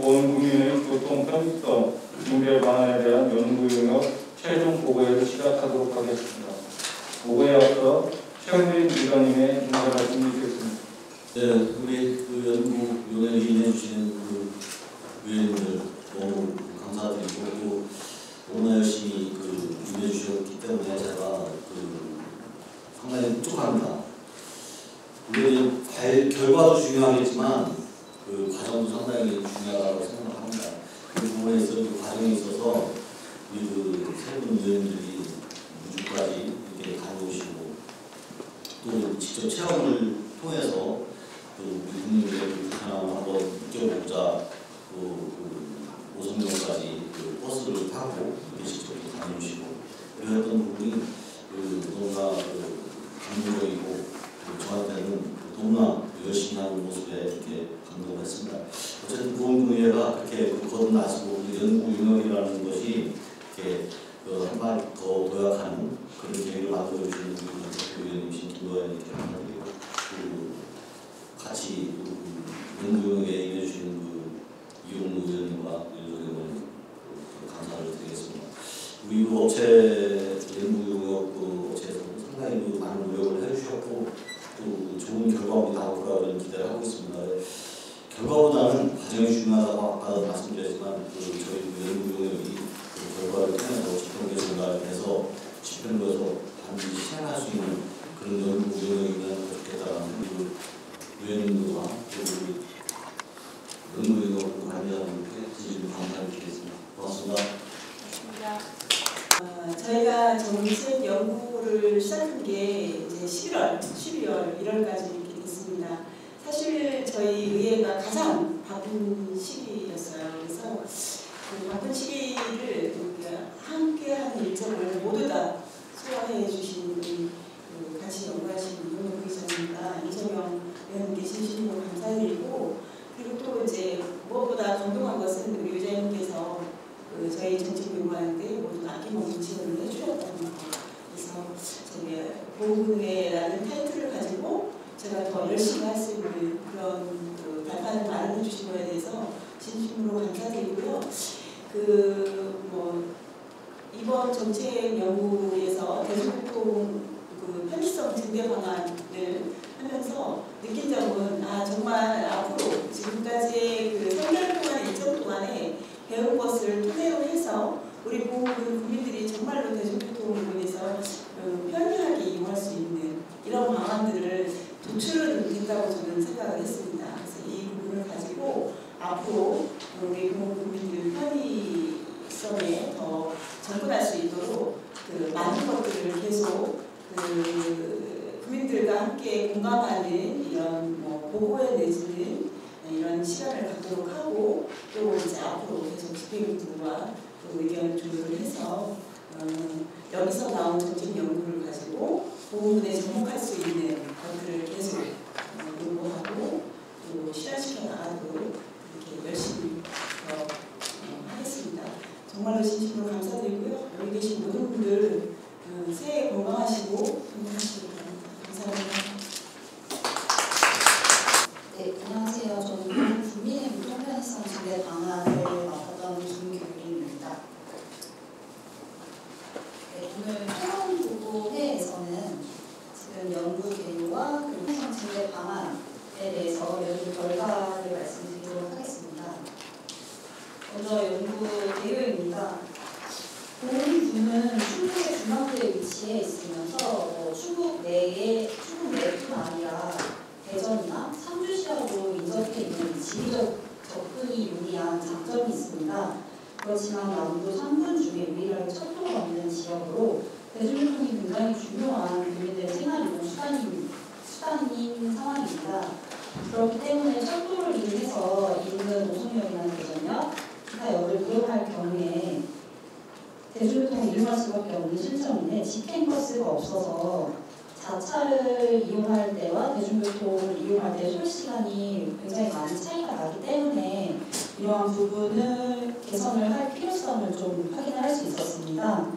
온 국민의 교통 편의성 분별 방안에 대한 연구 용역 최종 보고회를 시작하도록 하겠습니다. 보고에 앞서 최무림 위원님의 인사 말씀이 있겠습니다. 네, 우리 그 연구 용역에 임해주시는 그 위원님들 너무 감사드리고, 또 너무나 열심히 그 임해주셨기 때문에 제가 그 상당히 흡족합니다. 우리 결과도 중요하겠지만 그 과정도 상당히 중요하다고 생각합니다. 그 부분에 있어서 그 과정에 있어서 우리 그 세 분 위원님들이 우주까지 이렇게 다녀오시고 또 직접 체험을 통해서 또 우리 국민들의 불편함을 한번 느껴보자 그 오성역까지 그 버스를 타고 이렇게 직접 다녀오시고 그랬던 부분이 그 너무나 감동적이고 저한테는 너무나 열심히 하는 모습에 이렇게 감동을 했습니다. 어쨌든 보험분야가 그렇게 거듭나시고 연구 용역이라는 것이 이렇게 한 발 더 도약하는 그런 계획을 만들어주시는 대표위원님이신 김도현님께 감사드리고 같이 연구 용역에 임해주시는 이용무 의원님과 윤석열 감사를 드리겠습니다. 우리 업체 연구 용역 업체에서 상당히 많은 노력을 해주셨고 또 좋은 결과물이 나올 거라고 기대를 하고 있습니다. 결과보다는 과정이 중요하다고 아까 말씀드렸지만 저희 연구 용역이 결과를 통해서 집행계획을 해서 집행부에서 반드시 실행할 수 있는 그런 연구 용역이면 좋겠다는 위원님들과 연구 용역 관리자분들께 진심으로 감사를 드리겠습니다. 고맙습니다. 저희가 정책 연구를 시작한 게 이제 11월, 12월, 1월까지 이렇게 됐습니다. 사실 저희 의회가 가장 바쁜 시기였어요. 그래서 그 바쁜 시기를 함께하는 일정을 모두 다 소화해 주신 우리 같이 연구하신 이용무 부의장님과 이정영 의원님께 진심으로 감사드리고, 그리고 또 이제 무엇보다 감동한 것은 우리 의장님께서 저희 정책 연구하는데 모두 아낌없는 지원을 해주셨다는 거. 그래서 저희 보험분해라는 타이틀을 가지고 제가 더 열심히 할 수 있는 그런 발판을 마련해 주신 거에 대해서 진심으로 감사드리고요. 이번 정책 연구에서 대중교통 편의성 증대 방안을 하면서 느낀 점은 정말 앞으로 지금까지 3개월 동안 일정 동안에 배운 것을 토대로 해서 우리 국민들이 정말로 대중교통 부분에서 편리하게 이용할 수 있는 이런 방안들을 도출은 된다고 저는 생각을 했습니다. 그래서 이 부분을 가지고 앞으로 우리 국민들 편의성에 더 접근할 수 있도록 많은 것들을 계속 국민들과 함께 공감하는 이런 보고회 내지는 이런 시간을 갖도록 하고, 또 이제 앞으로 계속 집행부들과 의견 조율을 해서 여기서 나온 정책 연구를 가지고 보험분에 접목할 수 있는 것들을 계속 연구하고 또 실현시켜 나가도록 이렇게 열심히 하겠습니다. 정말로 진심으로 감사드리고요. 여기 계신 모든 분들 새해 건강하시고 건강하시기 바랍니다. 감사합니다. 네, 안녕하세요. 저는 국민의 교통편의성 증대 방안을 맡았던 김규린입니다. 네, 오늘 토론 보고회에서는 지금 연구 개요와 편의성 증대 방안에 대해서 연구 결과를 말씀드리도록 하겠습니다. 먼저 연구 개요입니다. 보험분은 충북의 중앙부에 위치해 있으면서 충북 내뿐 아니라 대전이나 상주시하고 인접해 있는 지리적 접근이 용이한 장점이 있습니다. 그렇지만 남부 3군 중에 유일하게 철도가 없는 지역으로 대중교통이 굉장히 중요한 국민들의 생활이동 수단인 상황입니다. 그렇기 때문에 철도를 이용해서 인근 오송역이나 대전역, 기타 역을 이용할 경우에 대중교통을 이용할 수밖에 없는 실정인데 직행버스가 없어서 자차를 이용할 때와 대중교통을 이용할 때 소요시간이 굉장히 많은 차이가 나기 때문에 이러한 부분을 개선을 할 필요성을 좀 확인할 수 있었습니다.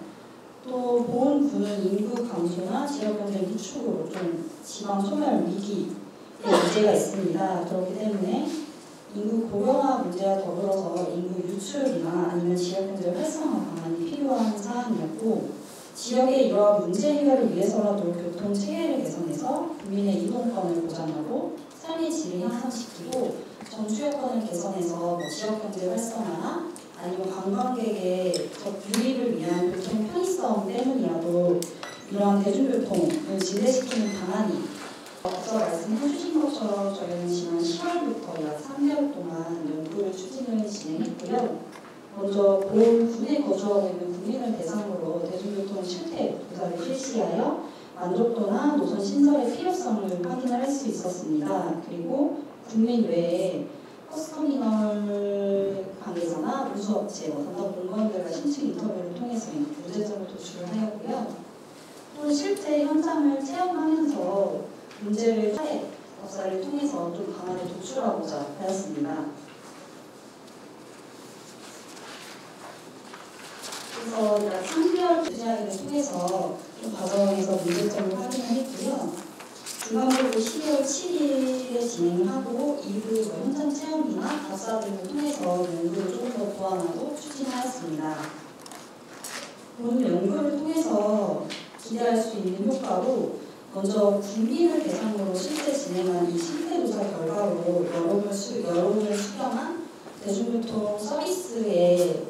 또 보훈군은 인구 감소나 지역 경쟁 위축으로 좀 지방 소멸 위기의 문제가 있습니다. 그렇기 때문에 인구 고령화 문제와 더불어서 인구 유출이나 아니면 지역경제 활성화 방안이 필요한 사안이었고, 지역의 이러한 문제 해결을 위해서라도 교통 체계를 개선해서 국민의 이동권을 보장하고 삶의 질을 향상시키고 정주 여건을 개선해서 지역 경제 활성화나 아니면 관광객의 유입을 위한 교통 편의성 때문이라도 이러한 대중교통을 진대시키는 방안이 앞서 말씀해 주신 것처럼 저희는 지난 10월부터 약 3개월 동안 연구를 추진을 진행했고요. 먼저 군에 거주하고 있는 국민을 대상으로 대중교통 실태 조사를 실시하여 만족도나 노선 신설의 필요성을 확인할 수 있었습니다. 그리고 국민 외에 버스터미널 관계자나 운수업체, 담당 공무원들과 심층 인터뷰를 통해서 문제점을 도출을 하였고요. 또 실제 현장을 체험하면서 문제를 사례 답사를 통해서 좀 방안을 도출하고자 하였습니다. 그래서 약 3개월 주제하기를 통해서 좀 과정에서 문제점을 확인을 했고요. 중간고로 12월 7일에 진행을 하고 2부 현장 체험이나 답사 등을 통해서 연구를 조금 더 보완하고 추진하였습니다. 오늘 연구를 통해서 기대할 수 있는 효과로 먼저 국민을 대상으로 실제 진행한 이 실태조사 결과로 여론을 수렴한 대중교통 서비스의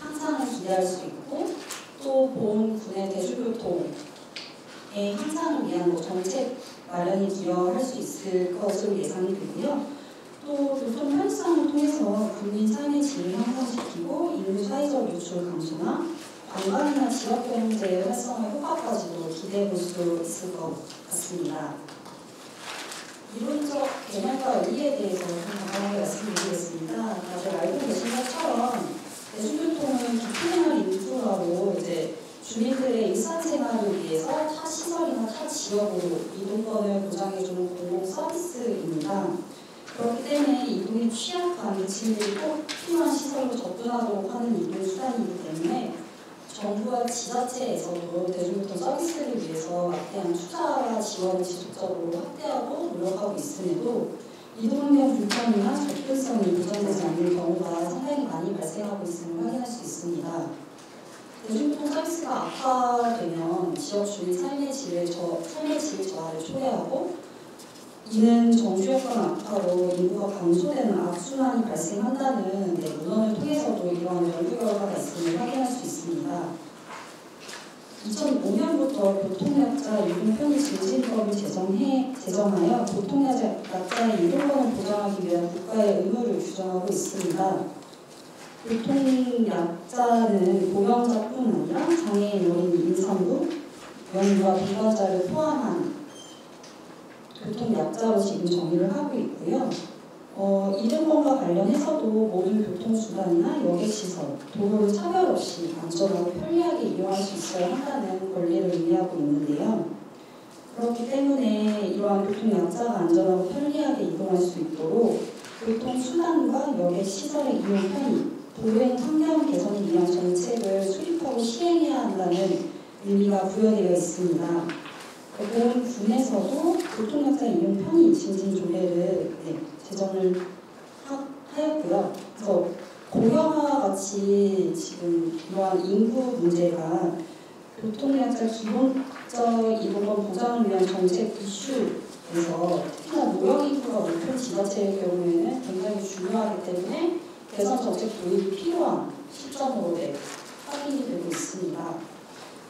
향상을 기대할 수 있고, 또 보훈군의 대중교통의 향상을 위한 정책 마련이 기여할 수 있을 것으로 예상이 되고요. 또 교통 편의성을 통해서 국민 삶의 질을 향상시키고 인구 사회적 유출 감소나 관광이나 지역경제 활성화 효과까지도 기대해 볼 수 있을 것 같습니다. 이론적 개념과 의의에 대해서 좀 간단하게 말씀드리겠습니다. 다들 알고 계신 것처럼 대중교통은 기초생활 인프라로 주민들의 일상생활을 위해서 타 시설이나 타 지역으로 이동권을 보장해주는 공공 서비스입니다. 그렇기 때문에 이동에 취약한 지인들이 꼭 필요한 시설로 접근하도록 하는 이동 수단이기 때문에 정부와 지자체에서도 대중교통 서비스를 위해서 막대한 투자와 지원을 지속적으로 확대하고 노력하고 있음에도 이동 환경 불편이나 접근성이 보장되지 않는 경우가 상당히 많이 발생하고 있음을 확인할 수 있습니다. 대중교통 서비스가 악화되면 지역 주민 삶의 질 저하를 초래하고, 이는 정주 여건 악화로 인구가 감소되는 악순환이 발생한다는 문헌을 통해서도 이러한 연구 결과가 있음을 확인할 수 있습니다. 2005년부터 교통약자 이동편의 증진법을 제정하여 교통약자의 이동권을 보장하기 위한 국가의 의무를 규정하고 있습니다. 교통약자는 고령자뿐 아니라 장애인, 어린이, 임산부, 영유아, 비관자를 포함한 교통약자로 지금 정의를 하고 있고요. 이동권과 관련해서도 모든 교통수단이나 여객시설, 도로를 차별 없이 안전하고 편리하게 이용할 수 있어야 한다는 권리를 의미하고 있는데요. 그렇기 때문에 이러한 교통약자가 안전하고 편리하게 이동할 수 있도록 교통수단과 여객시설의 이용 편의, 도로행 환경 개선을 위한 정책을 수립하고 시행해야 한다는 의미가 부여되어 있습니다. 보훈군에서도 교통약자 이용 편의 증진 조례를 제정을 하였고요. 그래서 고령화 같이 지금 이러한 인구 문제가 교통약자 기본적 이동권 보장을 위한 정책 이슈에서 특히나 노령 인구가 높은 지자체의 경우에는 굉장히 중요하기 때문에 개선 정책 도입이 필요한 시점으로 확인이 되고 있습니다.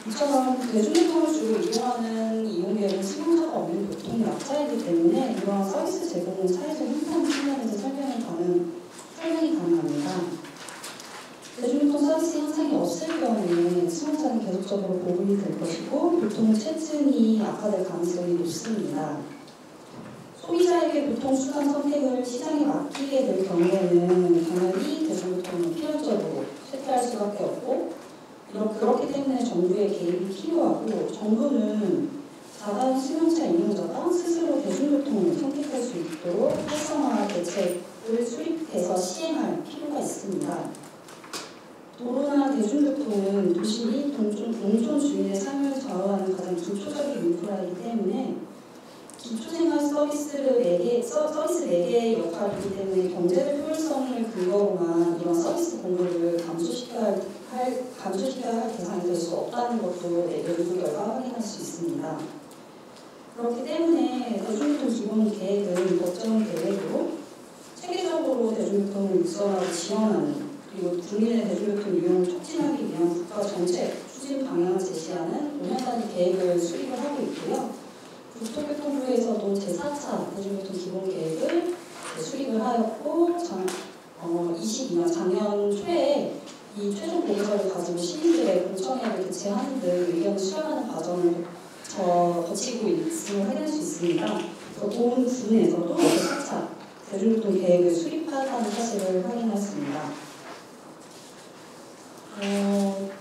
이처럼 대중교통을 주로 이용하는 이용객은 수용자가 없는 교통약자이기 때문에 이러한 서비스 제공은 사회적 형편 측면에서 설명이 가능합니다. 대중교통 서비스 향상이 없을 경우에 수용자는 계속적으로 보급이 될 것이고 교통 체증이 악화될 가능성이 높습니다. 소비자에게 교통수단 선택을 시장에 맡기게 될 경우에는 당연히 대중교통은 필연적으로 쇠퇴할 수밖에 없고, 그렇기 때문에 정부의 개입이 필요하고, 정부는 자단 승용차 이용자가 스스로 대중교통을 선택할 수 있도록 활성화 대책을 수립해서 시행할 필요가 있습니다. 도로나 대중교통은 도시 및 농촌 주민의 삶을 좌우하는 가장 기초적인 인프라이기 때문에 기초생활 서비스 매개의 역할이기 때문에 경제적 효율성을 근거로만 이런 서비스 공급을 감소시켜야 할 대상이 될 수 없다는 것도 연구 결과 확인할 수 있습니다. 그렇기 때문에 대중교통 기본 계획은 법정 계획으로 체계적으로 대중교통을 육성하고 지원하는, 그리고 국민의 대중교통 이용을 촉진하기 위한 국가 정책 추진 방향을 제시하는 5년 단위 계획을 수립을 하고 있고요. 국토교통부에서도 제4차 대중교통 기본 계획을 수립을 하였고, 22년 작년 초에 이 최종 보고서를 가지고 시민들의 공청회를 개최하는 등 의견을 수렴하는 과정을 거치고 있음을 확인할 수 있습니다. 보훈군에서도 제4차 대중교통 계획을 수립하였다는 사실을 확인했습니다.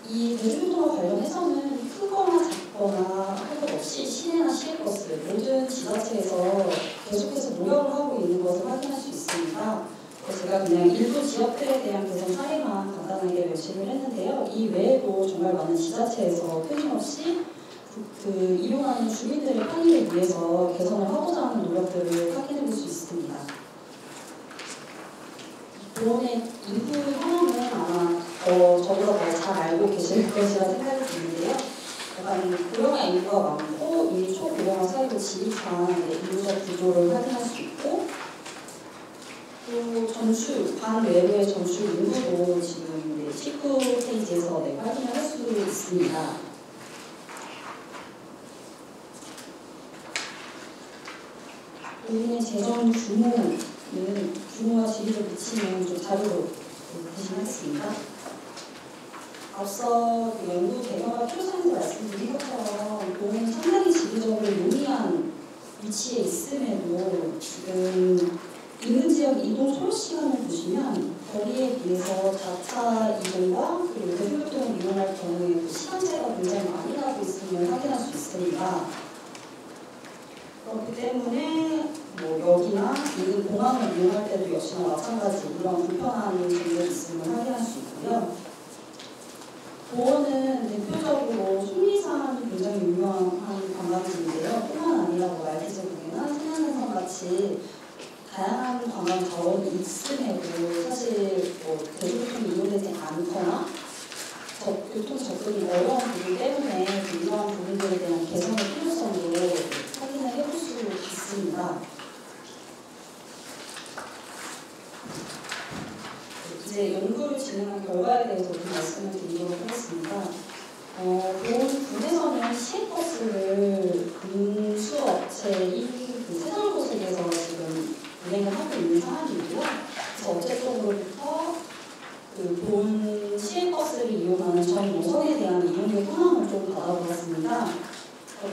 이 대중교통과 관련해서는 크거나 작거나 할 것 없이 시내나 시외버스 모든 지자체에서 계속해서 노력을 하고 있는 것을 확인할 수 있습니다. 제가 그냥 일부 지역들에 대한 개선 사례만 간단하게 묘시를 했는데요. 이 외에도 정말 많은 지자체에서 끊임없이 이용하는 주민들의 편의를 위해서 개선을 하고자 하는 노력들을 확인해 볼 수 있습니다. 보험의 인구 현황은 아마 저보다 더 잘 알고 계실 것이라 생각이 드는데요. 약간 고령화 인구가 많고 이미 초고령화 사회로 진입한 인구적 구조를 확인할 수 있고, 또 반 외부의 전출 인구도 지금 19페이지에서 확인을 할 수 있습니다. 본인의 재정 규모와 지리를 미치는 좀 자료로 대신하겠습니다. 앞서 연구 결과가 표상에서 말씀드린 것처럼 본인은 상당히 지리적으로 용이한 위치에 있음에도 지금 인근 지역 이동 소요 시간을 보시면 거리에 비해서 자차 이동과 그리고 대중교통을 이용할 경우에 시간차가 굉장히 많이 나고 있음을 확인할 수 있습니다. 그렇기 때문에 역이나 인근 공항을 이용할 때도 역시나 마찬가지 이런 불편한 점들이 있음을 확인할 수 있고요. 보원은 대표적으로 속리산이 굉장히 유명한 관광지인데요. 뿐만 아니라 말기제국이나 신안산성 같이 다양한 관광 자원이 있음에도 사실 대중교통이 이용되지 않거나 교통 접근이 어려운 부분 때문에 이러한 부분들에 대한 개선의 필요성도 확인을 해볼 수 있습니다. 이제 연구를 진행한 결과에 대해서 좀 말씀을 드리도록 하겠습니다. 보훈군에서는 시외버스를 운수업체인 세월고속에서 지금 운행을 하고 있는 상황이고요. 그래서 어쨌든부터 보훈 시외버스를 이용하는 전 노선에 대한 이용료 현황을 좀 받아보았습니다.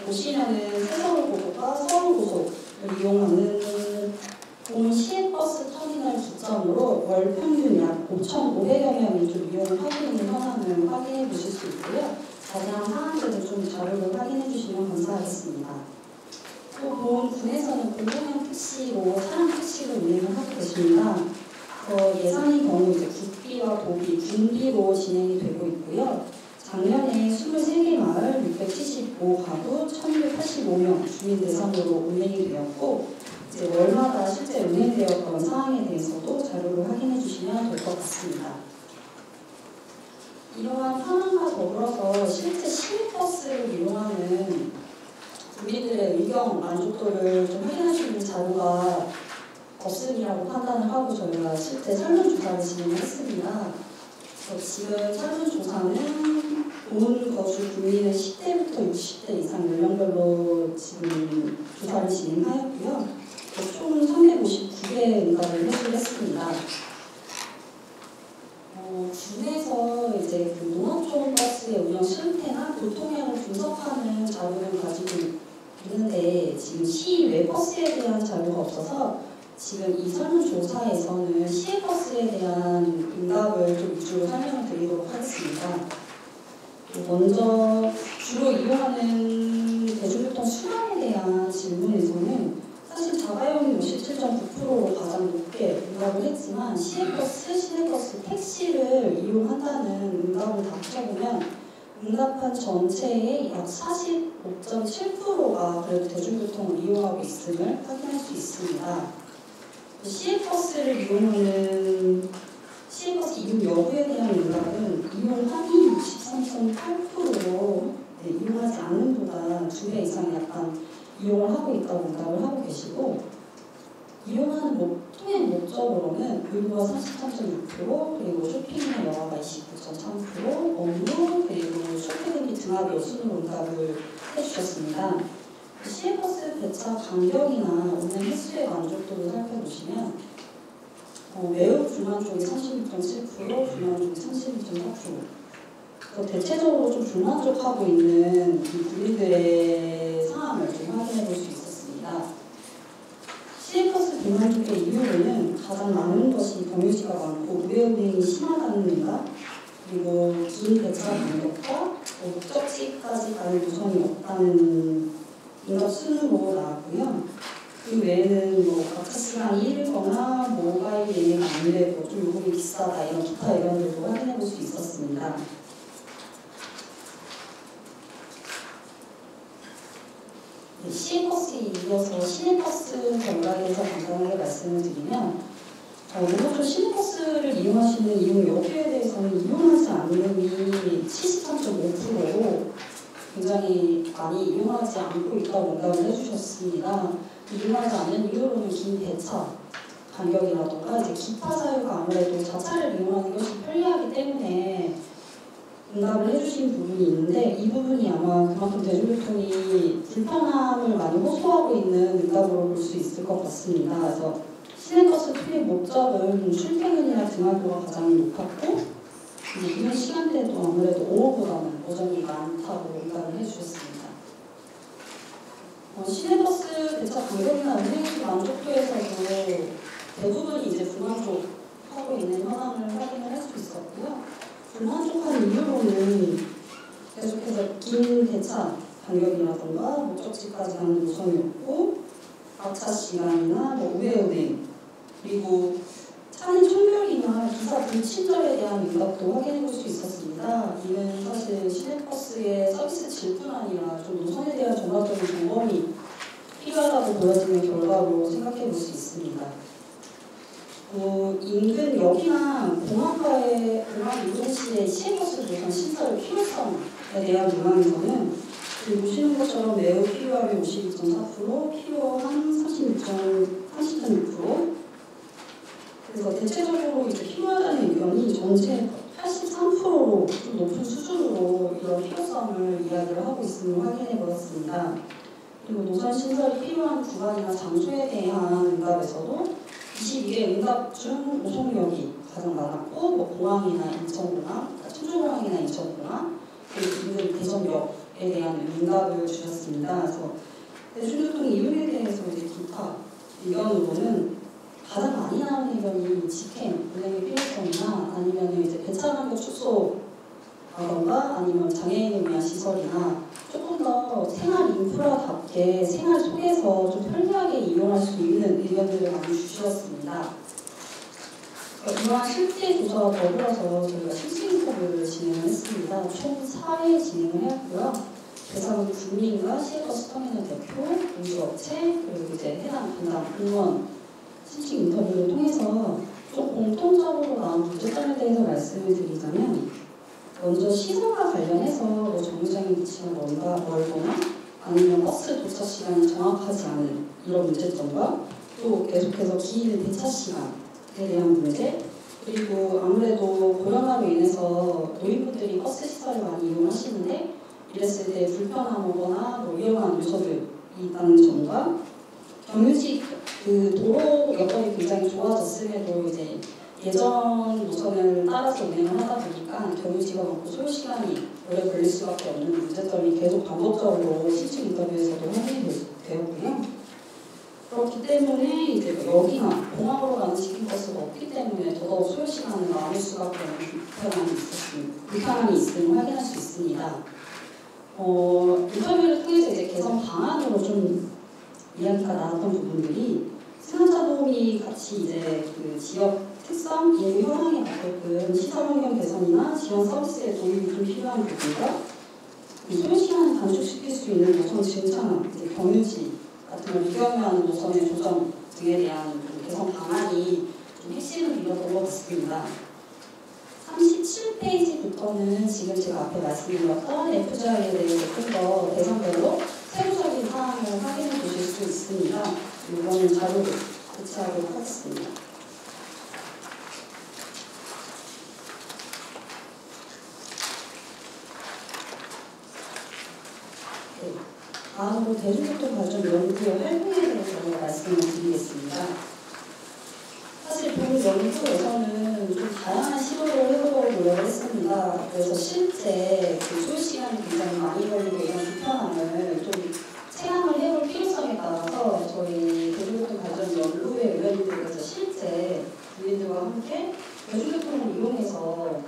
보시면은 세서울고속과 서울고속을 이용하는 보훈 시외버스 터미널 기점으로 월 평균 약 5,500여 명이 좀 이용을 하고 있는 현황을 확인해 보실 수 있고요. 자세한 사항들을 좀 자료를 확인해 주시면 감사하겠습니다. 또 보훈군에서는 공공형 택시로 차량 택시를 운행을 하고 계십니다. 예산의 경우 이제 국비와 도비, 군비로 진행이 되고 있고요. 작년에 23개 마을 675가구 1,285명 주민 대상으로 운행이 되었고, 이제 월마다 실제 운행되었던 사항에 대해서도 자료를 확인해 주시면 될 것 같습니다. 이러한 현황과 더불어서 실제 시외버스를 이용하는 국민들의 의견, 만족도를 좀 확인할 수 있는 자료가 없음이라고 판단을 하고 저희가 실제 설문조사를 진행했습니다. 지금 설문조사는 보훈 거주 국민의 10대부터 60대 이상 연령별로 지금 조사를 진행하였고요. 총 359개 응답을 해주했습니다. 군에서 이제 농업종 버스의 운영 실태나 교통량을 분석하는 자료를 가지고 있는데 지금 시외 버스에 대한 자료가 없어서 지금 이 설문조사에서는 시외버스에 대한 응답을 좀 위주로 설명을 드리도록 하겠습니다. 먼저 주로 이용하는 대중교통 수량에 대한 질문에서는 사실 자가용이 57.9%로 가장 높게 응답을 했지만 시내버스, 택시를 이용한다는 응답을 다 합쳐보면 응답한 전체의 약 45.7%가 그래도 대중교통을 이용하고 있음을 확인할 수 있습니다. 시외버스를 이용하는 시외버스 이용 여부에 대한 응답은 이용 확률이 63.8%로 이용하지 않는 보다 2배 이상 약간 이용을 하고 있다고 응답을 하고 계시고, 이용하는 통행 목적으로는 의료가 33.6%, 그리고 쇼핑이나 영화가 29.3%, 업무, 그리고 쇼핑 및 등하교 순으로 응답을 해주셨습니다. 시외버스 배차 간격이나 운행 횟수의 만족도를 살펴보시면 매우 불만족이 36.7%, 불만족이 32.4%. 대체적으로 좀 불만족하고 있는 이 분리들의 상황을 좀 확인해 볼 수 있었습니다. 시외버스 불만족의 이유로는 가장 많은 것이 경유지가 많고 우회운행이 심하다는 응답, 그리고 긴 배차 간격과 목적지까지 가는 노선이 없다는 응답 순으로 나왔고요. 그 외에는 박차 시간이 일거나 모바일 예매가 안 되고 좀 요금이 비싸다 이런 기타 의견들도 확인해 볼 수 있었습니다. 시외버스에 이어서 시내버스 전략에 대해서 간단하게 말씀을 드리면, 오늘 시내버스를 이용하시는 이용 여부에 대해서는 이용하지 않는 이 73.5%로 굉장히 많이 이용하지 않고 있다고 응답을 해주셨습니다. 이용하지 않는 이유로는 긴 배차 간격이라던가 이제 기타 사유가 아무래도 자차를 이용하는 것이 편리하기 때문에 응답을 해주신 부분이 있는데, 이 부분이 아마 그만큼 대중교통이 불편함을 많이 호소하고 있는 응답으로 볼 수 있을 것 같습니다. 그래서 시내버스 투입 목적은 출퇴근이나 등하교가 가장 높았고, 이용 시간대도 아무래도 오후보다는 오전이 많다고 응답을 해주셨습니다. 시내버스 배차 간격이나 운행시 만족도에서도 대부분이 이제 불만족하고 있는 현황을 확인을 할 수 있었고요. 불만족한 이유로는 계속해서 긴 배차 간격이라던가 목적지까지 가는 노선이 없고, 박차 시간이나 우회운행, 그리고 차량 총결이나 기사 불친절에 대한 응답도 확인해 볼 수 있었습니다. 이는 사실 시내버스의 서비스 질뿐 아니라 좀 노선에 대한 전반적인 점검이 필요하다고 보여지는 결과로 생각해 볼 수 있습니다. 인근 역이나 공항 이동 시의 시외버스 노선 신설 필요성에 대한 문항에서는 보시는 것처럼 매우 필요하게 52.4%, 필요한 30.6%. 그래서 대체적으로 이제 필요하다는 의견이 전체 83%로 좀 높은 수준으로 이런 필요성을 이야기를 하고 있음을 확인해 보았습니다. 그리고 노선 신설이 필요한 구간이나 장소에 대한 응답에서도 22개 응답 중 오송역이 가장 많았고, 공항이나 인천공항, 청주공항이나 인천공항, 그리고 인근 대전역에 대한 응답을 주셨습니다. 그래서 대중교통 이용에 대해서 이제 기타 의견으로는 가장 많이 나오는 의견이 직행, 운행의 필요성이나 아니면 이제 배차 간격 축소라던가 아니면 장애인을 위한 시설이나 조금 더 생활 인프라답게 생활 속에서 좀 편리하게 이용할 수 있는 의견들을 많이 주셨습니다. 이러한 실제 조사와 더불어서 저희가 실시 인터뷰를 진행했습니다. 총 4회 진행을 했고요. 대상은 국민과 시외버스 터미널 대표, 운수업체, 그리고 이제 해당 분당 공무원 실시 인터뷰를 통해서 좀 공통적으로 나온 문제점에 대해서 말씀을 드리자면, 먼저 시설과 관련해서 정류장의 위치가 멀거나 아니면 버스 도착 시간이 정확하지 않은 이런 문제점과, 또 계속해서 긴 배차 시간에 대한 문제, 그리고 아무래도 코로나로 인해서 노인분들이 버스 시설을 많이 이용하시는데 이랬을 때 불편하거나 위험한 요소들이 있다는 점과, 경유지 도로 여건이 굉장히 좋아졌음에도 이제 예전 노선을 따라서 운행을 하다 보니까 경유지가 많고 소요 시간이 오래 걸릴 수밖에 없는 문제점이 계속 반복적으로 실제 인터뷰에서도 확인이 되었고요. 그렇기 때문에 이제 여기나 공항으로 가는 시외버스가 없기 때문에 더더욱 소요 시간을 나눌 수밖에 없는 불편함이 있음을 확인할 수 있습니다. 인터뷰를 통해서 이제 개선 방안으로 좀 이야기가 나왔던 부분들이, 승합차 도우미 같이 이제 그 지역 특성, 인구 현황에 맞게끔 시설 환경 개선이나 지원 서비스의 도입이 좀 필요한 부분과 소요 시간을 단축시킬 수 있는 노선 증창, 이제 경유지 같은 걸 유경유하는 노선의 조정 등에 대한 좀 개선 방안이 좀 핵심을 이뤘던 것 같습니다. 37페이지부터는 지금 제가 앞에 말씀드렸던 FGI에 대해서 좀 더 대상별로 세부적인 사항을 확인해 보실 수 있습니다. 이거는 자료를 배치하도록 하겠습니다. 네. 다음으로 대중교통 발전 연구의 활동에 대해서 말씀을 드리겠습니다. 사실 본 연구에서는 좀 다양한 시도를 해보려고 노력을 했습니다. 그래서 실제 그 소요 시간이 굉장히 많이 걸리고 이런 불편함을 좀 체감을 해볼 필요성에 따라서 저희 대중교통 발전 연구회 의원님들께서 실제 주민들과 함께 대중교통을 이용해서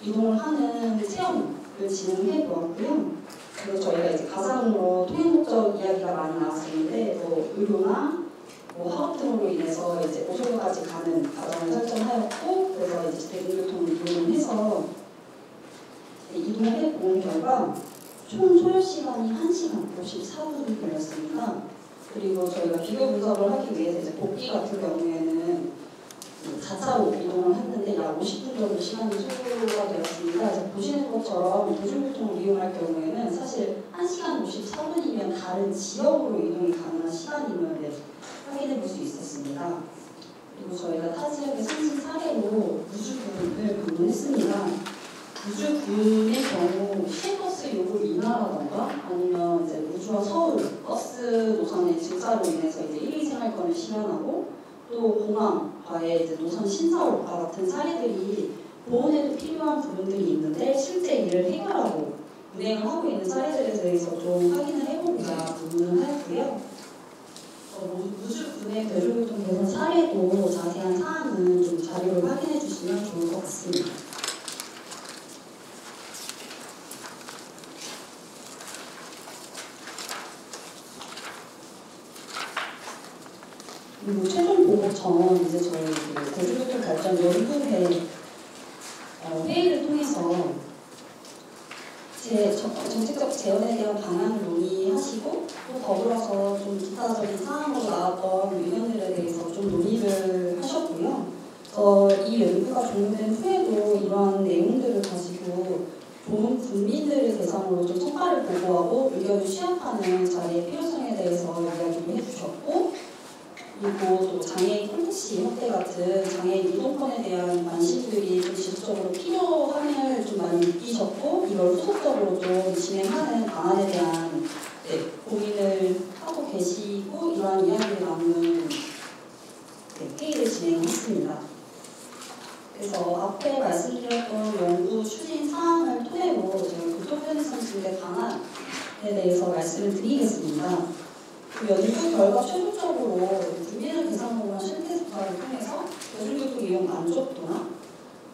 이동을 하는 체험을 진행해 보았고요. 그리고 저희가 이제 가상으로 통행 목적 이야기가 많이 나왔었는데 또 의료나 학업 등으로 인해서 이제 오솔로까지 가는 과정을 설정하였고, 그래서 이제 대중교통을 이용을 해서 이동을 해본 결과 총 소요 시간이 1시간 54분이 걸렸습니다. 그리고 저희가 비교 분석을 하기 위해서 이제 복귀 같은 경우에는 자차로 이동을 했는데 약 50분 정도 시간이 소요가 되었습니다. 그래서 보시는 것처럼 대중교통을 이용할 경우에는 사실 1시간 54분이면 다른 지역으로 이동이 가능한 시간임을 확인해 볼 수 있었습니다. 그리고 저희가 타 지역의 상신 사례로 우주군을 방문했습니다. 우주군의 경우 시외버스 요금 인하라던가 아니면 이제 우주와 서울 버스 노선의 증가로 인해서 이제 1위 생활권을 실현하고 또 공항과의 이제 노선 신사업과 같은 사례들이 보온에도 필요한 부분들이 있는데 실제 이를 해결하고 운행을 하고 있는 사례들에 대해서 좀 확인을 해보고자 방문을 하였고요. 우주군의 대중교통 개선 사례도 자세한 사항은 좀 자료를 확인해 주시면 좋을 것 같습니다. 그리고 최종 보고 전 이제 저희 그 대중교통 발전 연구회 회의를 통해서 정책적 재원에 대한 방안을 논의하시고 또 더불어서 좀 기타적인 사항으로 나왔던 의견들에 대해서 좀 논의를 하셨고요. 이 연구가 종료된 후에도 이런 내용들을 가지고 좋은 국민들을 대상으로 좀 성과를 보고하고 의견을 취합하는 자리의 필요성에 대해서 이야기를 해주셨고, 그리고 또 장애인 콘텐츠 확대 같은 장애인 이동권에 대한 관심들이 좀 지속적으로 필요함을 좀 많이 느끼셨고, 이걸 후속적으로 좀 진행하는 방안에 대한 고민을 하고 계시고, 이러한 이야기를 나누는 회의를 진행했습니다. 그래서 앞에 말씀드렸던 연구 추진 사항을 토대로 제가 교통편의성 증대 방안에 대해서 말씀을 드리겠습니다. 그 연구 결과 최종적으로 국민을 대상으로 한 실태조사를 통해서 대중교통 이용 만족도나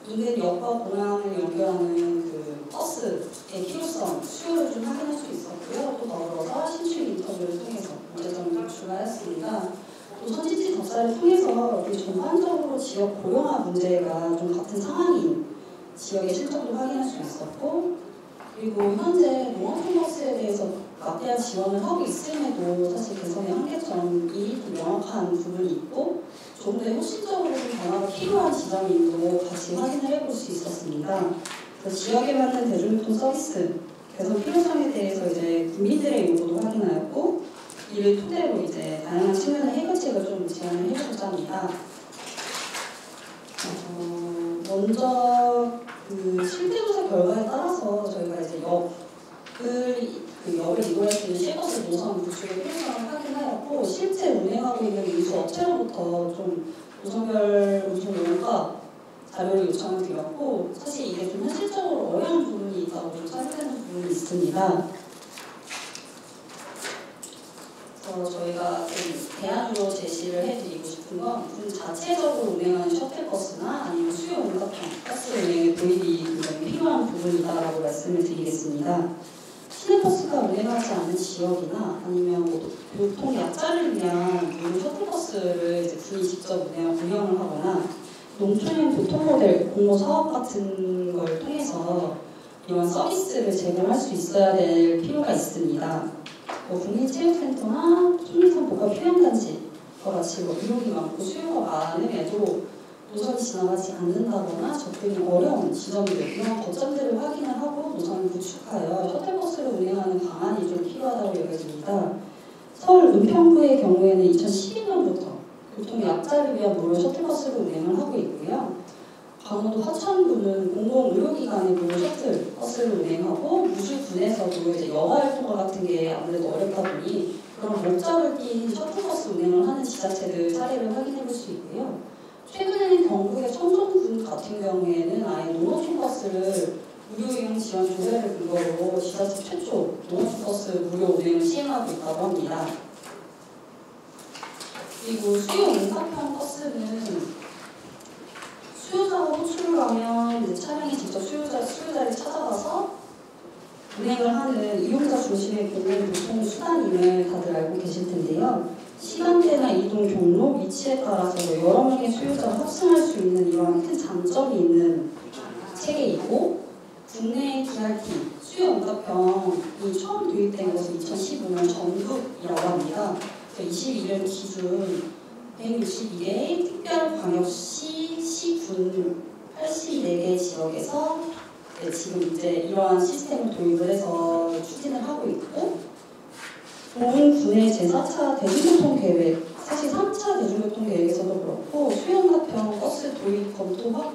인근 역과 공항을 연결하는 그 버스의 필요성, 수요를 좀 확인할 수 있었고요. 또 더불어서 신축 인터뷰를 통해서 문제점을 도출하였습니다. 또 선진지 답사를 통해서 전반적으로 지역 고령화 문제가 좀 같은 상황인 지역의 실정도 확인할 수 있었고, 그리고 현재 농업통버스에 대해서 막대한 지원을 하고 있음에도 사실 개선의 한계점이 좀 명확한 부분이 있고 조금 더 혁신적으로 좀 변화가 필요한 지점임도 같이 확인을 해볼 수 있었습니다. 그래서 지역에 맞는 대중교통 서비스 개선 필요성에 대해서 이제 국민들의 요구도 확인하였고, 이를 토대로 이제 다양한 측면의 해결책을 좀 제안을 해보고자 합니다. 먼저 그 실태조사 결과에 따라서 저희가 이제 역을 이동할 수 있는 시외버스 노선 구축의 필요성을 확인하였고, 실제 운행하고 있는 운수 업체로부터 좀 노선별 운송 용가 자료를 요청을 드렸고, 사실 이게 좀 현실적으로 어려운 부분이 있다고 좀 사실되는 부분이 있습니다. 그래서 저희가 좀 대안으로 제시를 해드리고 싶은 건 자체적으로 운행하는 셔틀버스나 아니면 수요 운송형 버스 운행의 도입이 굉장히 필요한 부분이다라고 말씀을 드리겠습니다. 시내 셔틀버스가 운행하지 않는 지역이나 아니면 뭐 교통 약자를 위한 무료 셔틀버스를 이제 군이 직접 운영을 하거나 농촌형 교통모델 공모 사업 같은 걸 통해서 이런 서비스를 제공할 수 있어야 될 필요가 있습니다. 뭐 국민체육센터나 국민산복합휴양단지와 같이 뭐 비용이 많고 수요가 많음에도 노선이 지나가지 않는다거나 접근이 어려운 지점들, 이런 거점들을 확인을 하고 노선을 구축하여 셔틀버스를 운행하는 방안이 좀 필요하다고 여겨집니다. 서울 은평구의 경우에는 2012년부터 교통 약자를 위한 무료 셔틀버스를 운행을 하고 있고요. 강원도 화천구는 공공의료기관의 무료 셔틀버스를 운행하고 무주군에서도 이제 여가활동가 같은 게 아무래도 어렵다 보니 그런 목적을 띈 셔틀버스 운행을 하는 지자체들 사례를 확인해 볼 수 있고요. 최근에는 경북의 청송군 같은 경우에는 아예 농어촌버스를 무료 이용 지원 조례를 근거로 지자체 최초 농어촌버스 무료 운행을 시행하고 있다고 합니다. 그리고 수요 응답형 버스는 수요자가 호출을 하면 이제 차량이 직접 수요자를 찾아가서 운행을 하는 이용자 중심의 공공교통 수단임을 다들 알고 계실 텐데요. 시간대나 이동 경로, 위치에 따라서 여러 명의 수요자가 합승할 수 있는 이러한 큰 장점이 있는 체계이고, 국내 DRT 수요 응답형이 처음 도입된 것은 2015년 전북이라고 합니다. 21년 기준 162개 특별광역시 시군 84개 지역에서 지금 이제 이러한 시스템을 도입을 해서 추진을 하고 있고, 보은군의 제4차 대중교통 계획, 사실 3차 대중교통 계획에서도 그렇고 수요응답형 버스 도입 검토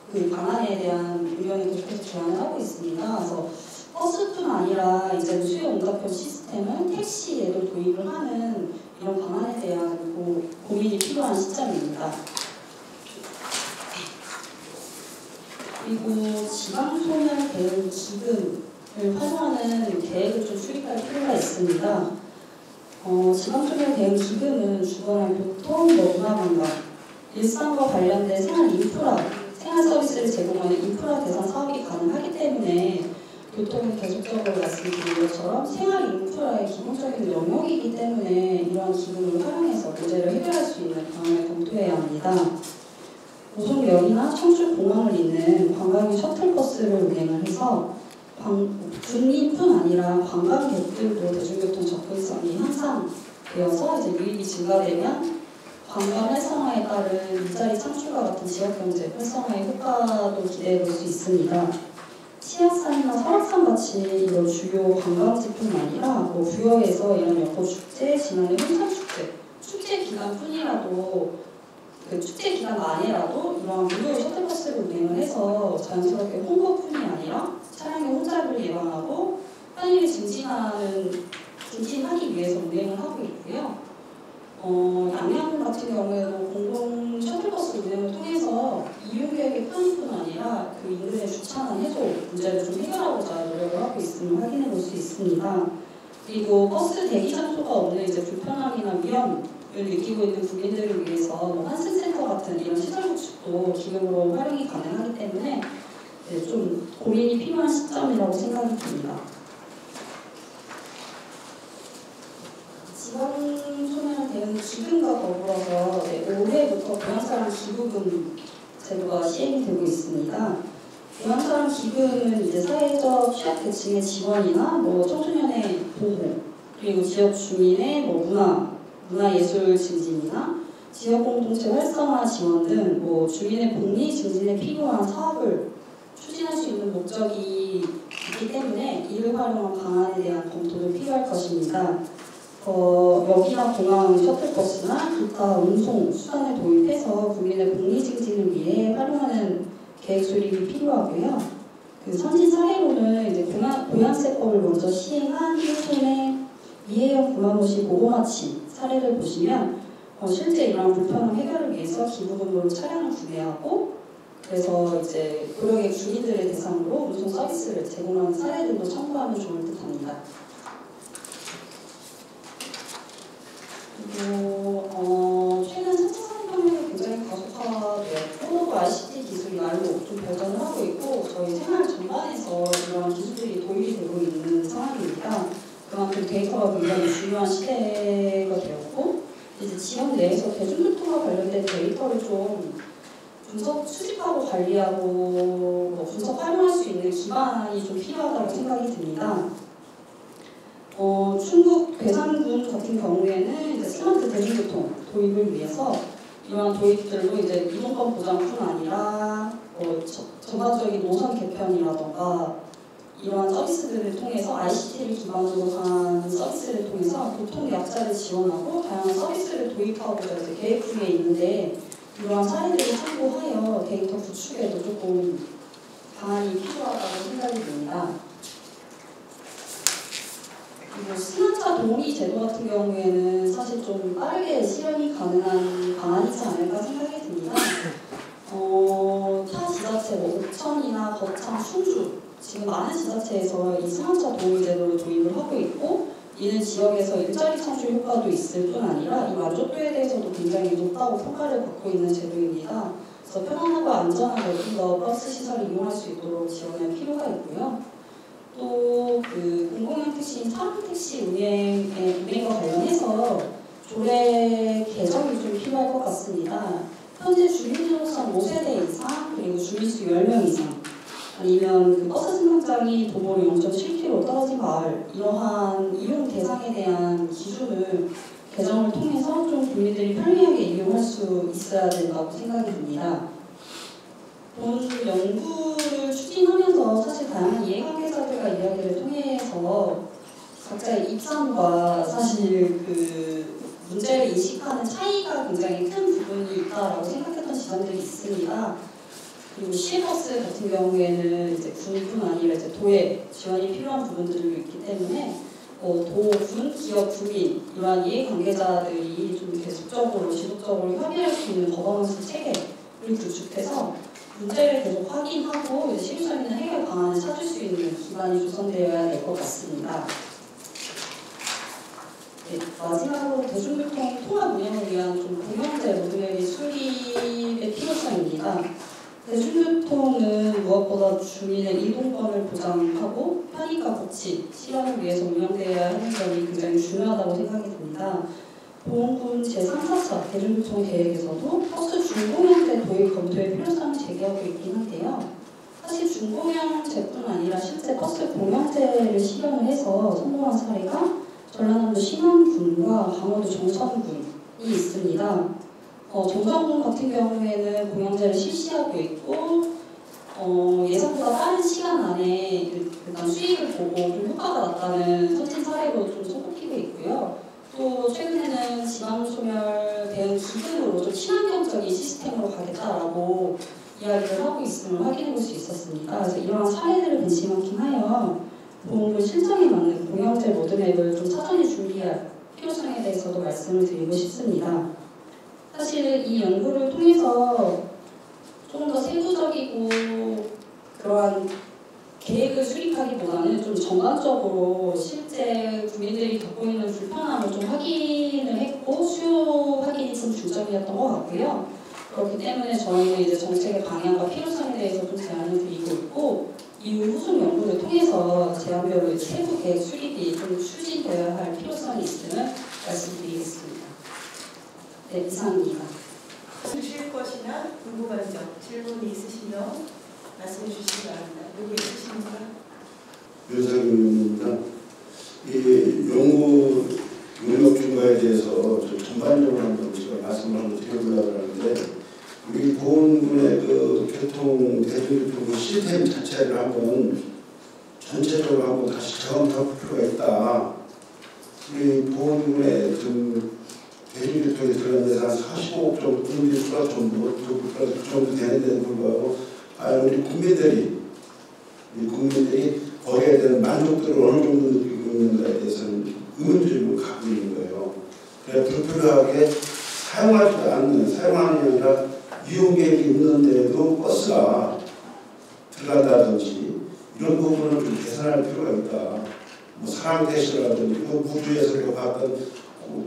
그 방안에 대한 의견을 계속해서 제안을 하고 있습니다. 그래서 버스뿐 아니라 이제 수요응답형 시스템을 택시에도 도입을 하는 이런 방안에 대한 고민이 필요한 시점입니다. 그리고 지방소멸 대응 기금을 활용하는 계획을 좀 수립할 필요가 있습니다. 지방소멸 대응 기금은 주거나 교통, 문화관광, 일상과 관련된 생활 인프라, 생활 서비스를 제공하는 인프라 대상 사업이 가능하기 때문에 교통은 계속적으로 말씀드린 것처럼 생활 인프라의 기본적인 영역이기 때문에 이러한 기금을 활용해서 문제를 해결할 수 있는 방안을 검토해야 합니다. 오송역이나 청주공항을 잇는 관광용 셔틀버스를 운행을 해서 국민뿐 아니라 관광객들도 대중교통 접근성이 향상되어서 이제 유입이 증가되면 관광 활성화에 따른 일자리 창출과 같은 지역경제 활성화의 효과도 기대해 볼 수 있습니다. 치악산이나 설악산 같이 이런 주요 관광지뿐 아니라 뭐 부여에서 이런 여포축제, 지난해 홍산축제, 축제 기간뿐이라도 그 축제 기간 안에라도 이런 무료 셔틀버스를 운행을 해서 자연스럽게 홍보뿐이 아니라 차량의 혼잡을 예방하고 편의를 증진하기 위해서 운행을 하고 있고요. 양양 같은 경우에도 공공 셔틀버스 운행을 통해서 이용객의 편의뿐 아니라 그 인근의 주차난 해소 문제를 좀 해결하고자 노력을 하고 있음을 확인해 볼 수 있습니다. 그리고 버스 대기 장소가 없는 이제 불편함이나 위험을 느끼고 있는 국민들을 위해서 환승센터 같은 이런 시설 구축도 기금으로 활용이 가능하기 때문에 좀 고민이 필요한 시점이라고 생각이 듭니다. 지방소멸 대응 기금과 더불어서 올해부터 고향사랑 기부금 제도가 시행이 되고 있습니다. 고향사랑 기금은 이제 사회적 취약계층의 지원이나 뭐 청소년의 보호, 그리고 지역 주민의 뭐 문화예술 증진이나 지역 공동체 활성화 지원 등 뭐 주민의 복리 증진에 필요한 사업을 추진할 수 있는 목적이 있기 때문에 이를 활용한 방안에 대한 검토도 필요할 것입니다. 역이나 공항 셔틀버스나 기타 운송 수단을 도입해서 국민의 복리 증진을 위해 활용하는 계획 수립이 필요하고요. 그 선진 사례로는 이제 고양세법을 먼저 시행한 일본의 이해영 구마모시 보고마치 사례를 보시면 실제 이러한 불편함 해결을 위해서 기부금으로 차량을 구매하고 그래서 이제 고령의 주민들을 대상으로 운송 서비스를 제공하는 사례들도 참고하면 좋을 듯합니다. 그리고 최근 4차 산업혁명이 굉장히 가속화되었고 ICT 기술이 날로 좀 발전을 하고 있고 저희 생활 전반에서 이러한 기술들이 도입이 되고 있는 상황입니다. 상황입니다. 그만큼 데이터가 굉장히 중요한 시대가 되었고 이제 지역 내에서 대중교통과 관련된 데이터를 좀 수집하고 관리하고 분석 활용할 수 있는 기반이 좀 필요하다고 생각이 듭니다. 충북 괴산군 같은 경우에는 이제 스마트 대중교통 도입을 위해서 이러한 도입들로 이제 이동권 보장뿐 아니라 전반적인 노선 개편이라던가 이러한 서비스들을 통해서 ICT를 기반으로 한 서비스를 통해서 교통 약자를 지원하고 다양한 서비스를 도입하고자 이제 계획 중에 있는데 이러한 사례들을 참고하여 데이터 구축에도 조금 방안이 필요하다고 생각이 듭니다. 그리고 승하차 동의 제도 같은 경우에는 사실 좀 빠르게 실현이 가능한 방안이지 않을까 생각이 듭니다. 타 지자체, 옥천이나 거창, 충주 지금 많은 지자체에서 이 승하차 동의 제도를 도입을 하고 있고 이는 지역에서 일자리 창출 효과도 있을 뿐 아니라 이 만족도에 대해서도 굉장히 높다고 평가를 받고 있는 제도입니다. 그래서 편안하고 안전하게 좀 더 버스 시설을 이용할 수 있도록 지원할 필요가 있고요. 또 그 공공형 택시인 사랑택시 운행과 관련해서 조례 개정이 좀 필요할 것 같습니다. 현재 주민등록상 5세대 이상 그리고 주민수 10명 이상 아니면 그 버스 승강장이 도보로 0.7km 떨어진 마을 이러한 이용 대상에 대한 기준을 개정을 통해서 좀 국민들이 편리하게 이용할 수 있어야 된다고 생각이 듭니다. 본 연구를 추진하면서 사실 다양한 이해관계자들과 이야기를 통해서 각자의 입장과 사실 그 문제를 인식하는 차이가 굉장히 큰 부분이 있다라고 생각했던 지점들이 있습니다. 그리고 시외버스 같은 경우에는 이제 군뿐 아니라 이제 도에 지원이 필요한 부분들이 있기 때문에 도, 군, 기업, 국민 이러한 이해관계자들이 좀 계속적으로 지속적으로 협의할 수 있는 거버넌스 체계를 구축해서 문제를 계속 확인하고 실효성 있는 해결 방안을 찾을 수 있는 기반이 조성되어야 될 것 같습니다. 네, 마지막으로 대중교통 통합 운영을 위한 좀 공영제 로드맵의 수립의 필요성입니다. 대중교통은 무엇보다 주민의 이동권을 보장하고 편의과 복지, 실현을 위해서 운영되어야 하는 점이 굉장히 중요하다고 생각이 듭니다. 보훈군 제3, 4차 대중교통 계획에서도 버스 준공영제 도입 검토의 필요성을 제기하고 있긴 한데요. 사실 준공영제뿐 아니라 실제 버스 공영제를 실현을 해서 성공한 사례가 전라남도 신안군과 강원도 정선군이 있습니다. 정선군 같은 경우에는 공영제를 실시하고 있고 예상보다 빠른 시간 안에 일단 수익을 보고 좀 효과가 났다는 선진 사례로 좀 손꼽히고 있고요. 또 최근에는 지방소멸 대응 기금으로 좀 친환경적인 시스템으로 가겠다라고 이야기를 하고 있음을 확인해 볼 수 있었습니다. 그래서 이러한 사례들을 benchmarking하여 보험금 실정에 맞는 공영제 로드맵을 좀 사전에 준비할 필요성에 대해서도 말씀을 드리고 싶습니다. 사실 이 연구를 통해서 조금 더 세부적이고 그러한 계획을 수립하기보다는 좀 전반적으로 실제 국민들이 겪고 있는 불편함을 좀 확인을 했고 수요 확인이 좀 중점이었던 것 같고요. 그렇기 때문에 저희는 이제 정책의 방향과 필요성에 대해서 좀 제안을 드리고 있고 이후 후속 연구를 통해서 제안별로 세부 계획 수립이 좀 추진되어야 할 필요성이 있음을 말씀드리겠습니다. 네, 이상입니다. 주실 것이나 궁금한 점, 질문이 있으시면 말씀해 주시기 바랍니다. 여기 있으십니까? 윤석입니다. 이 연구 용역 준거에 대해서 좀 전반적으로 한번 제가 말씀을 한번 드려보려고 하는데 우리 보훈군의 그 대중교통 시스템 자체를 한번 전체적으로 한번 다시 점검할 필요가 있다. 우리 보훈군의 대중교통에 들어간 데서 한 45억 정도 국민들이 정도 되는데도 불구하고 우리 국민들이 거기에 대한 만족도를 어느 정도 느끼고 있는가에 대해서는 의문점을 갖고 있는 거예요. 그래서 불필요하게 사용하지도 않는, 사용하는 게 아니라 이용객이 있는데도 버스가 들어간다든지 이런 부분을 좀 개선할 필요가 있다. 뭐 사랑택시라든지 무주에서 우리가 봤던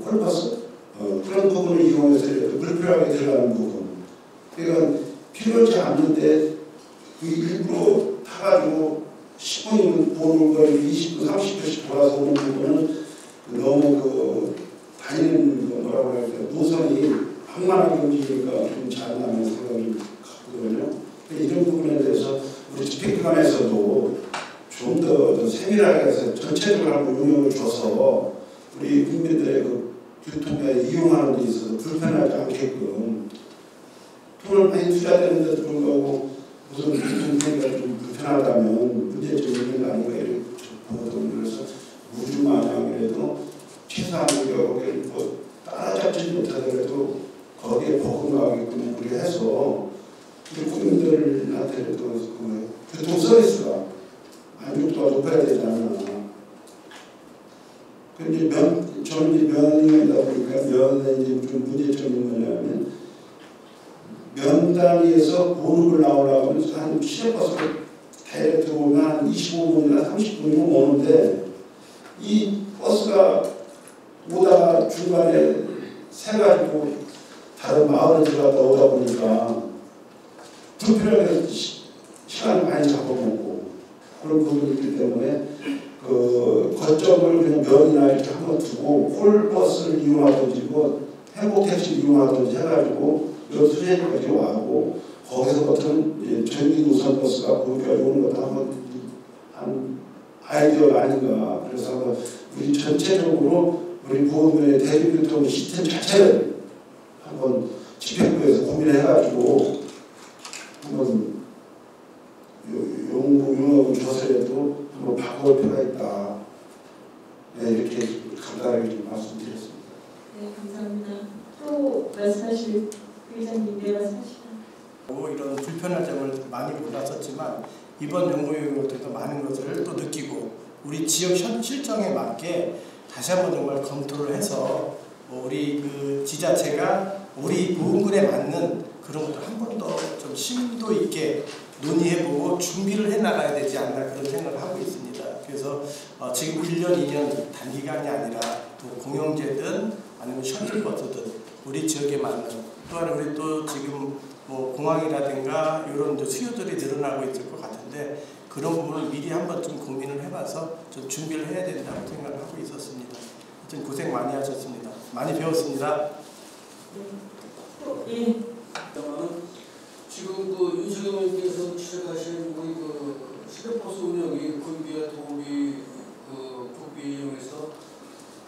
콜버스 그런 부분을 이용해서 불필요하게 들어가는 부분. 그러니까 필요하지 않는데 그 일부러 타가지고 10분 보는 걸 20분, 30분씩 돌아서 오는 부분은 너무 다니는 뭐라고 할까 노선이 방만하게 움직이니까 좀 잘안나는 생각이 갖거든요. 이런 부분에 대해서 우리 집행기관에서도 좀 더 세밀하게 해서 전체적으로 한번 운영을 줘서 우리 국민들의 교통에 이용하는 데 있어서 불편하지 않게끔 돈을 많이 투자되는데도 불구하고 무슨 교통편이가 좀 불편하다면 문제점이 있는 거 아닌가 이렇게 보거든요. 그래서 우주 마냥이라도 최소한의 따라잡지 못하더라도 거기에 버금가게끔 우리 해서 우리 국민들한테도 교통 서비스가 만족도가 높아야 되잖아. 근데 저는 이제 면이다 보니까 면에 이제 좀 문제점이 뭐냐면 면 단위에서 고속을 나오려면 한 시내버스가 대략 들어오면 한 25분이나 30분이면 오는데 이 버스가 오다가 중간에 새가지고 다른 마을에 들어갔다 오다 보니까 불필요하게 시간을 많이 잡아먹고 그런 부분이기 때문에 거점을 그냥 면이나 이렇게 한번 두고 콜버스를 이용하든지 행복택시를 이용하든지 해가지고 요 수제까지 와고 거기서부터는 전기 노선 버스가 거기까지 오는 것도 한 아이디어가 아닌가. 그래서 우리 전체적으로 우리 보험의 대중교통 시스템 자체를 한번 집행부에서 고민해가지고 한번 용하고 조사에도 한번 바꿔볼 필요가 있다. 네, 이렇게 간단하게 좀 말씀드렸습니다. 네, 감사합니다. 또 말씀하실 회장님, 네, 말씀하시죠. 이런 불편한 점을 많이 몰랐었지만 이번 연구용을 통해서 많은 것을 또 느끼고 우리 지역 현 실정에 맞게 다시 한번 정말 검토를 해서 우리 지자체가 우리 보험군에 맞는 그런 것들 한 번 더 좀 심도 있게 논의해보고 준비를 해나가야 되지 않나 그런 생각을 하고 있습니다. 그래서 지금 1년, 2년 단기간이 아니라 또 공영제든 아니면 셔틀버스든 우리 지역에 맞는 또한 우리 또 지금 공항이라든가 이런 수요들이 늘어나고 있을 것 같은데 그런 부분을 미리 한번 좀 고민을 해봐서 좀 준비를 해야 된다고 생각을 하고 있었습니다. 하여튼 고생 많이 하셨습니다. 많이 배웠습니다. 지금 윤석열 의원께서 지적하신 우리 시내버스 운영이 군비와 도비 국비 이용해서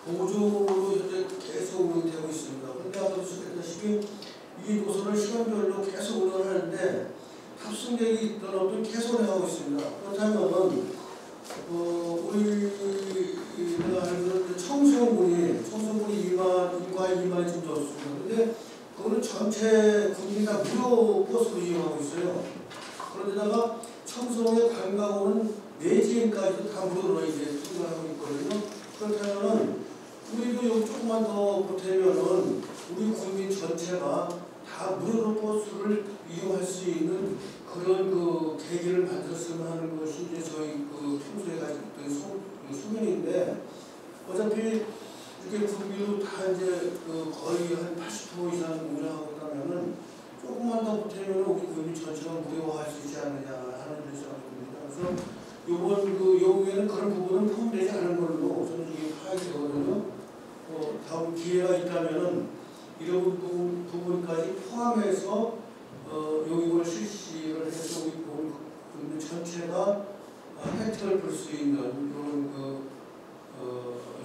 보조로 현재 계속 운영되고 있습니다. 그런데 아까도 지적했다시피 이 노선을 시간별로 계속 운영하는데 탑승객이 있던 없던 계속 운영하고 있습니다. 그렇다면 우리가 알고 청소년분이 인과 2만이 좀 적습니다. 그런데 그거는 전체 국민이 다 무료 버스로 이용하고 있어요. 그런데다가 청소년 관광호는 내지인까지도 다 무료로 이제 통과하고 있거든요. 그렇다면 우리도 여기 조금만 더 보태면은 우리 국민 전체가 다 무료로 버스를 이용할 수 있는 그런 계기를 만들었으면 하는 것이 이제 저희 평소에 가지고 있던 소견인데 어차피 이렇게 국민으로 다 이제 거의 한 80% 이상 운영하고 있다면은 조금만 더 보태면 우리 국민 전체가 무료화할 수 있지 않느냐 하는 생각입니다. 그래서 이번 연구에는 그런 부분은 포함되지 않은 걸로 저는 이게 파악이 되거든요. 다음 기회가 있다면은 이런 부분까지 포함해서 용역을 실시를 해서 우리 국민 전체가 혜택을 볼 수 있는 그런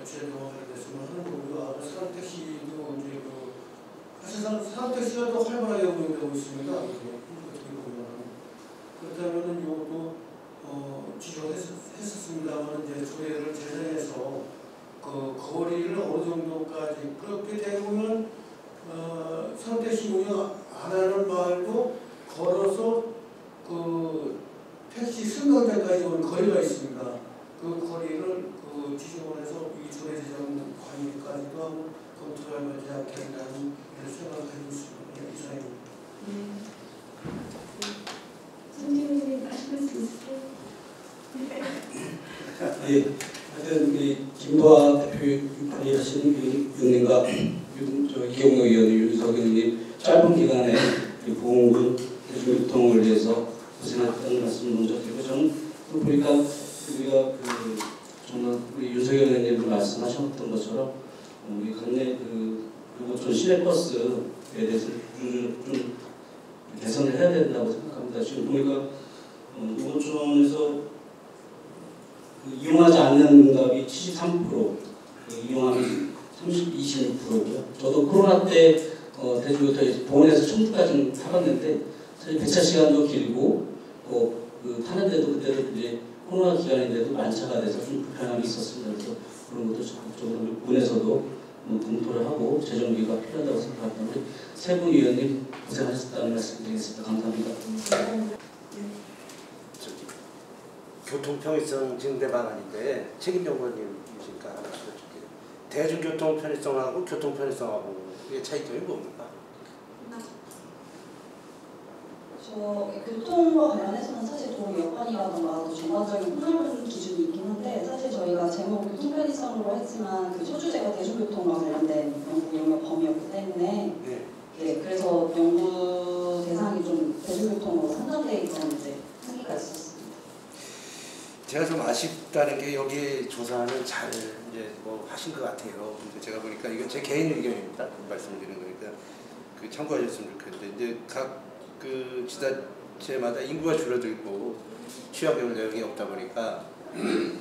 제도가 됐으면 하는 거고요. 사람택시도 이제 사실상 사람택시가 더 활발하게 운영되고 있습니다. 그렇다면은 이것도 지적했었습니다만 이제 조례를 제정해서 거리를 어느 정도까지 그렇게 되면 사람택시 운영 안 하는 마을도 걸어서 택시 승강장까지 오는 거리가 있습니다. 그 거리를 지정원에서 이 조례 제정 관리까지도 한번 검토해보지 않겠다는 생각을 가지고 있습니다. 이상입니다. 선생님 하실 수 있으세요? 예, 하여튼 김도아 대표 하신 의원님과 이경영 의원, 윤석열 의원님 짧은 기간에 보험군 대중교통을 위해서 고생했다는 말씀 먼저 드리고 저는 보니까 우리가 정말 우리 윤석열 의원님도 말씀하셨던 것처럼 우리 국내 요거전 시내버스에 대해서 좀 개선을 해야 된다고 생각합니다. 지금 보니까 요거전에서 이용하지 않는 응답이 73%, 이용하면 26%고요. 저도 코로나 때 대중교통에서 병원에서 청주까지 타봤는데 사실 배차 시간도 길고 타는데도 그때도 이제 코로나 기간인데도 만차가 돼서 좀 불편함이 있었습니다. 그래서 그런 것도 적극적으로 군에서도 검토를 하고 재정비가 필요하다고 생각합니다. 우리 세 분 위원님 고생하셨다는 말씀드리겠습니다. 감사합니다. 교통편의성 증대 방안인데 책임연구원님이시니까 하나 여쭤볼게요. 대중교통 편의성하고 교통 편의성하고의 차이점이 뭡니까? 저 교통과 관련해서는 사실 도로 여건이라던가 또 전반적인 혼합 기준이 있긴 한데 사실 저희가 제목 교통 편의성으로 했지만 그 소주제가 대중교통과 관련된 연구 영역 범위였기 때문에 네, 그래서 연구 대상이 좀 대중교통으로 산정돼 있던 이제 한계가 있었습니다. 제가 좀 아쉽다는 게 여기 조사는 잘 이제 뭐 하신 것 같아요. 근데 제가 보니까 이건 제 개인 의견입니다. 말씀드리는 거니까 참고하셨으면 좋겠는데 이제 각 지자체마다 인구가 줄어들고 취약 여력이 없다 보니까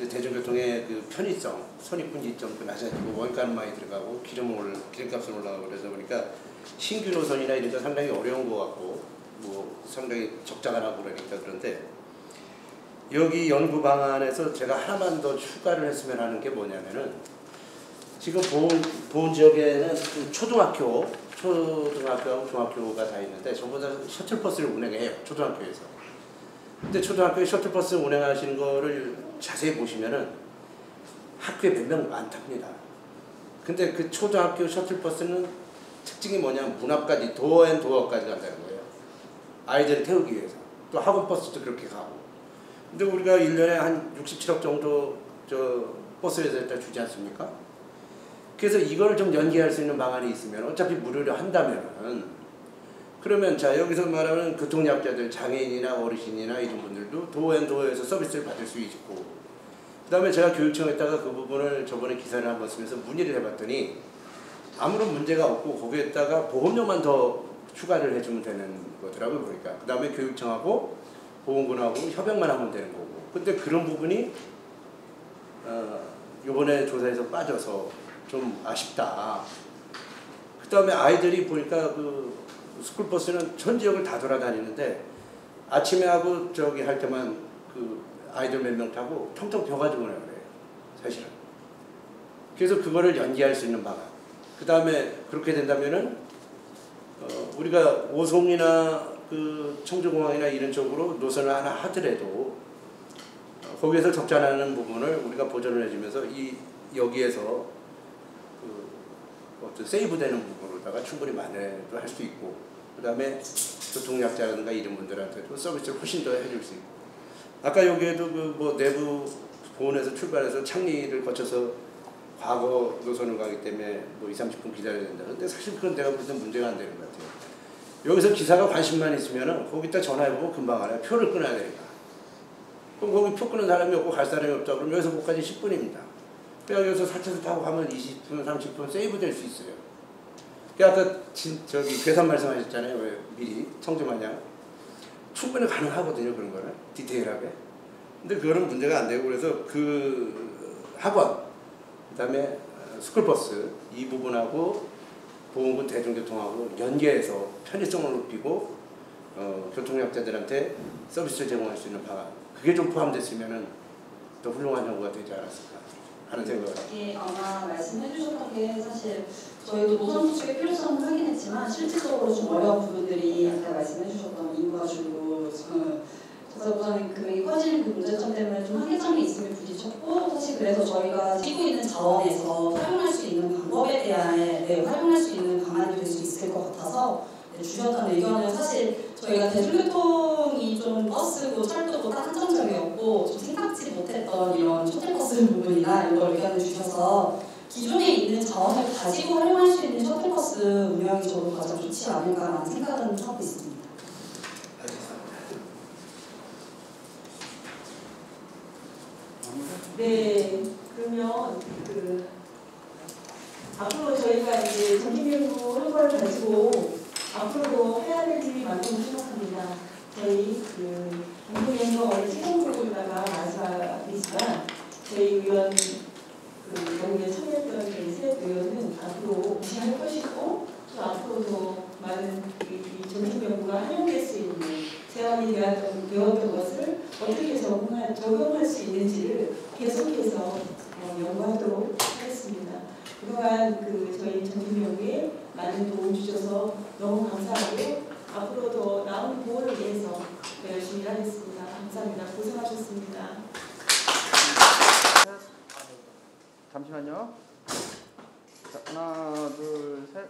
대중교통의 편의성, 선입분기점도 낮아지고 원가는 많이 들어가고 기름값은 올라가고 그러다 보니까 신규 노선이나 이런 거 상당히 어려운 것 같고 뭐 상당히 적자가 나고 그러니까. 그런데 여기 연구 방안에서 제가 하나만 더 추가를 했으면 하는 게 뭐냐면은 지금 보훈 지역에는 초등학교하고 중학교가 다 있는데 전부 다 셔틀버스를 운행해요. 초등학교에서. 근데 초등학교에 셔틀버스 운행하시는 거를 자세히 보시면은 학교에 몇 명 많답니다. 근데 그 초등학교 셔틀버스는 특징이 뭐냐면 문 앞까지 도어까지 간다는 거예요. 아이들을 태우기 위해서. 또 학원버스도 그렇게 가고. 근데 우리가 1년에 한 67억 정도 버스 회사에다 주지 않습니까? 그래서 이걸 좀 연계할 수 있는 방안이 있으면 어차피 무료로 한다면은 그러면 자 여기서 말하는 교통약자들 장애인이나 어르신이나 이런 분들도 도어에서 서비스를 받을 수 있고 그 다음에 제가 교육청에다가 그 부분을 저번에 기사를 한번 쓰면서 문의를 해봤더니 아무런 문제가 없고 거기에다가 보험료만 더 추가를 해주면 되는 거더라고요. 보니까 그 다음에 교육청하고 보건군하고 협약만 하면 되는 거고. 근데 그런 부분이 이번에 조사에서 빠져서 좀 아쉽다. 그 다음에 아이들이 보니까 스쿨버스는 전 지역을 다 돌아다니는데 아침에 하고 할 때만 아이들 몇 명 타고 텅텅 벼가지고 오라 그래요. 사실은. 그래서 그거를 연계할 수 있는 방안. 그 다음에 그렇게 된다면은 우리가 오송이나 청주공항이나 이런 쪽으로 노선을 하나 하더라도 거기에서 적자나는 부분을 우리가 보전을 해주면서 여기에서 어떤 세이브되는 부분으로다가 충분히 만회도 할 수 있고 그 다음에 교통약자라든가 이런 분들한테도 서비스를 훨씬 더 해줄 수 있고 아까 여기에도 내부 보훈에서 출발해서 창리를 거쳐서 과거 노선을 가기 때문에 20-30분 기다려야 된다. 근데 사실 그건 내가 볼 땐 문제가 안 되는 것 같아요. 여기서 기사가 관심만 있으면 거기다 전화해보고 금방 알아요. 표를 끊어야 되니까. 그럼 거기 표 끊는 사람이 없고 갈 사람이 없다 그러면 여기서 거기까지 10분입니다. 그냥 여기서 4차선 타고 가면 20분, 30분 세이브 될 수 있어요. 아까 계산 말씀하셨잖아요. 왜 미리 청주마냥 충분히 가능하거든요. 그런 거는 디테일하게. 근데 그거는 문제가 안 되고 그래서 학원, 그 다음에 스쿨버스 이 부분하고 보건군 대중교통하고 연계해서 편의성을 높이고 교통약자들한테 서비스를 제공할 수 있는 방안 그게 좀 포함됐으면 더 훌륭한 정부가 되지 않았을까 하는 생각을 합니다. 예, 아마 말씀해 주셨던 게 사실 저희도 노선 구축의 필요성을 확인했지만 실질적으로 좀 어려운 부분들이 아까 말씀해 주셨던 인구가 줄고 저는 금액이 커지는 그 문제점 때문에 좀 한계점이 있음을 부딪혔고 사실 그래서 저희가 찍고 있는 자원에서 활용할 수 있는 방법에 대한 활용할 수 있는 방안이 될 수 있을 것 같아서 주셨던 의견은 사실 저희가 대중교통이 좀 버스고 철도도 딱 한정적이었고 좀 생각지 못했던 이런 셔틀버스 부분이나 이런 걸 의견을 주셔서 기존에 있는 자원을 가지고 활용할 수 있는 셔틀버스 운영이 저도 가장 좋지 않을까라는 생각은 하고 있습니다. 네, 그러면 앞으로 저희가 이제 정기연구 한 걸 가지고 앞으로도 해야 될 일이 많다고 생각합니다. 저희 연구연구가 원래 최종적으로다가 마지막이지만 저희 의원 연구에 참여했던 저희 세 의원은 앞으로 할 것이고 또 앞으로도 많은 이 정기연구가 활용될 수 있는 재원에 대한 배웠던 것을 어떻게 적용할 수 있는지를 계속해서 연구하도록 하겠습니다. 그동안 저희 정기연구에 많은 도움 주셔서 너무 감사하고 앞으로 더 나은 보호를 위해서 열심히 하겠습니다. 감사합니다. 고생하셨습니다. 잠시만요. 자, 하나, 둘, 셋.